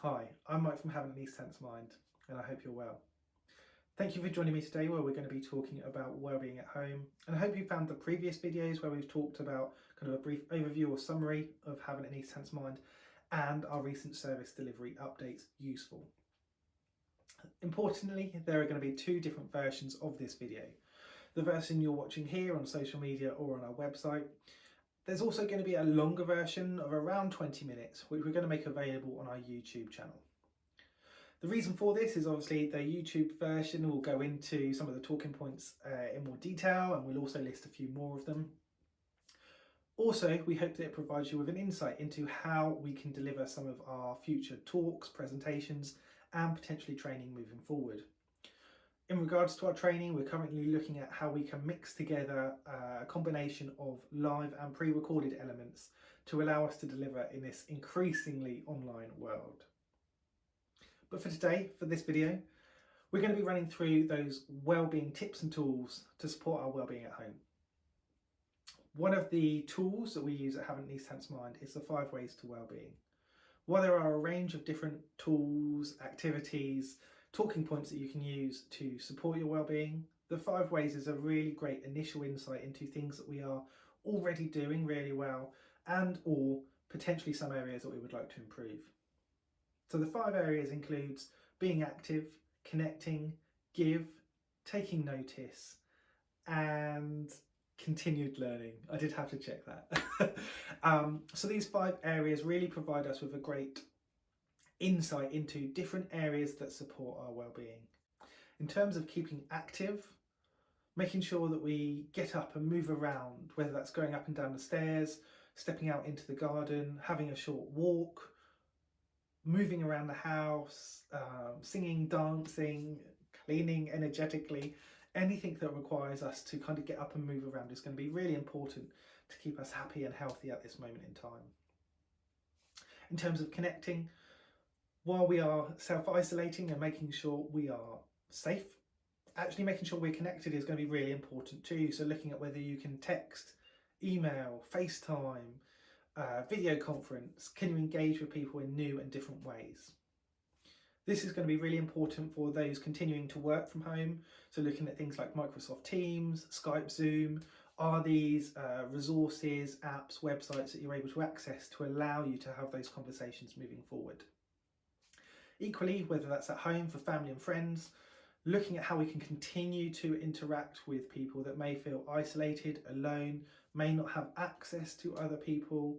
Hi, I'm Mike from Having an East Sense Mind, and I hope you're well. Thank you for joining me today where we're going to be talking about wellbeing at home, and I hope you found the previous videos where we've talked about kind of a brief overview or summary of Having an East Sense Mind and our recent service delivery updates useful. Importantly, there are going to be two different versions of this video. The version you're watching here on social media or on our website. There's also going to be a longer version of around 20 minutes, which we're going to make available on our YouTube channel. The reason for this is obviously the YouTube version will go into some of the talking points in more detail, and we'll also list a few more of them. Also, we hope that it provides you with an insight into how we can deliver some of our future talks, presentations, and potentially training moving forward. In regards to our training, we're currently looking at how we can mix together a combination of live and pre-recorded elements to allow us to deliver in this increasingly online world. But for today, for this video, we're going to be running through those wellbeing tips and tools to support our wellbeing at home. One of the tools that we use at Having an East Sense Mind is the 5 ways to wellbeing. While there are a range of different tools, activities, talking points that you can use to support your wellbeing, the 5 ways is a really great initial insight into things that we are already doing really well and or potentially some areas that we would like to improve. So the 5 areas includes being active, connecting, give, taking notice, and continued learning. I did have to check that. So these 5 areas really provide us with a great insight into different areas that support our well-being. In terms of keeping active, making sure that we get up and move around, whether that's going up and down the stairs, stepping out into the garden, having a short walk, moving around the house, singing, dancing, cleaning energetically, anything that requires us to kind of get up and move around is going to be really important to keep us happy and healthy at this moment in time. In terms of connecting, while we are self-isolating and making sure we are safe, actually making sure we're connected is going to be really important too. So looking at whether you can text, email, FaceTime, video conference, can you engage with people in new and different ways? This is going to be really important for those continuing to work from home. So looking at things like Microsoft Teams, Skype, Zoom, are these resources, apps, websites that you're able to access to allow you to have those conversations moving forward. Equally, whether that's at home for family and friends, looking at how we can continue to interact with people that may feel isolated, alone, may not have access to other people,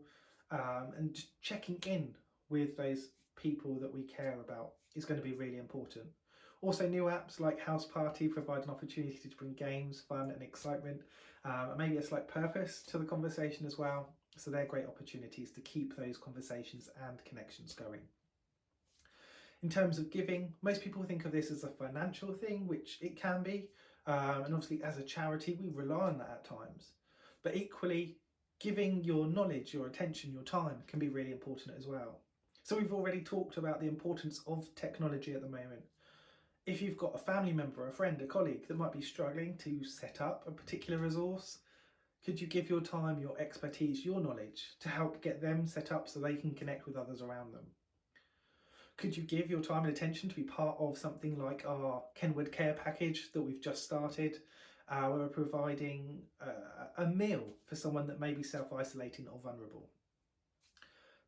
and just checking in with those people that we care about is going to be really important. Also, new apps like House Party provide an opportunity to bring games, fun and excitement, and maybe a slight purpose to the conversation as well. So they're great opportunities to keep those conversations and connections going. In terms of giving, most people think of this as a financial thing, which it can be, and obviously as a charity we rely on that at times. But equally, giving your knowledge, your attention, your time can be really important as well. So we've already talked about the importance of technology at the moment. If you've got a family member, a friend, a colleague that might be struggling to set up a particular resource, could you give your time, your expertise, your knowledge to help get them set up so they can connect with others around them? Could you give your time and attention to be part of something like our Kenwood Care package that we've just started, where we're providing a meal for someone that may be self-isolating or vulnerable?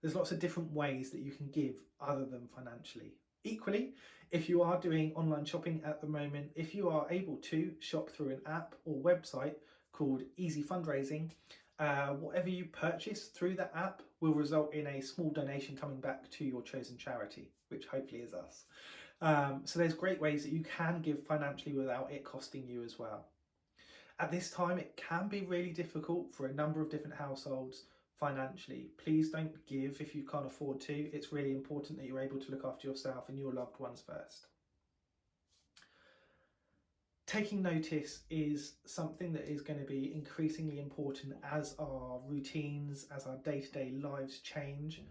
There's lots of different ways that you can give other than financially. Equally, if you are doing online shopping at the moment, if you are able to shop through an app or website called Easy Fundraising, whatever you purchase through that app will result in a small donation coming back to your chosen charity, which hopefully is us. So there's great ways that you can give financially without it costing you as well. At this time, it can be really difficult for a number of different households financially. Please don't give if you can't afford to. It's really important that you're able to look after yourself and your loved ones first. Taking notice is something that is going to be increasingly important as our routines, as our day-to-day lives change.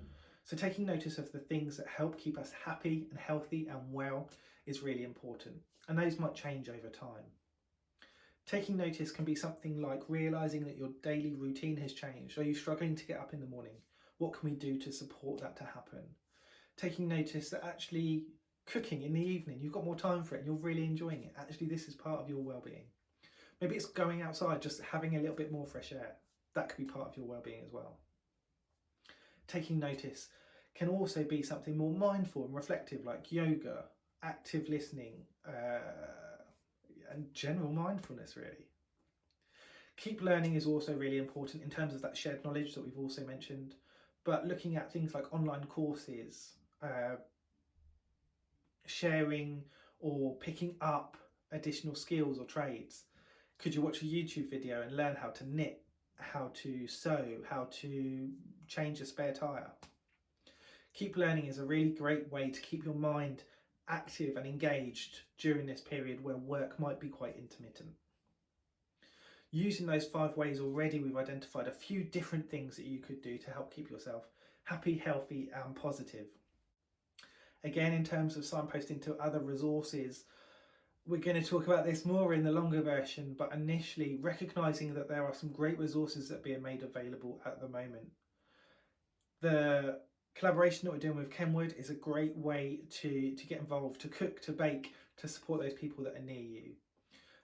So taking notice of the things that help keep us happy and healthy and well is really important, and those might change over time. Taking notice can be something like realising that your daily routine has changed. Are you struggling to get up in the morning? What can we do to support that to happen? Taking notice that actually cooking in the evening, you've got more time for it and you're really enjoying it. Actually, this is part of your well-being. Maybe it's going outside, just having a little bit more fresh air. That could be part of your well-being as well. Taking notice can also be something more mindful and reflective, like yoga, active listening, and general mindfulness, really. Keep learning is also really important in terms of that shared knowledge that we've also mentioned, but looking at things like online courses, sharing or picking up additional skills or trades. Could you watch a YouTube video and learn how to knit, how to sew, how to change a spare tyre? Keep learning is a really great way to keep your mind active and engaged during this period where work might be quite intermittent. Using those 5 ways already, we've identified a few different things that you could do to help keep yourself happy, healthy and positive. Again, in terms of signposting to other resources, we're going to talk about this more in the longer version, but initially recognising that there are some great resources that are being made available at the moment. The collaboration that we're doing with Kenwood is a great way to get involved, to cook, to bake, to support those people that are near you.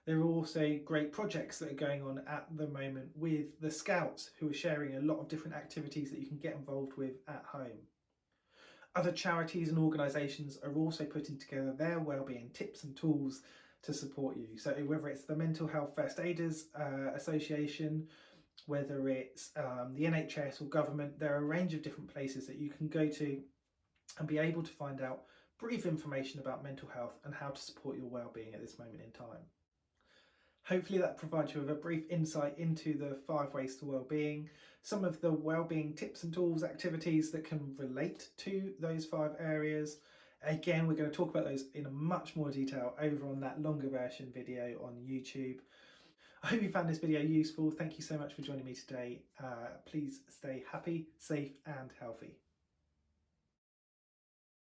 There are also great projects that are going on at the moment with the Scouts, who are sharing a lot of different activities that you can get involved with at home. Other charities and organisations are also putting together their wellbeing tips and tools to support you. So whether it's the Mental Health First Aiders Association, whether it's the NHS or government, there are a range of different places that you can go to and be able to find out brief information about mental health and how to support your wellbeing at this moment in time. Hopefully that provides you with a brief insight into the 5 ways to wellbeing, some of the wellbeing tips and tools, activities that can relate to those 5 areas. Again, we're going to talk about those in much more detail over on that longer version video on YouTube. I hope you found this video useful. Thank you so much for joining me today. Please stay happy, safe and healthy.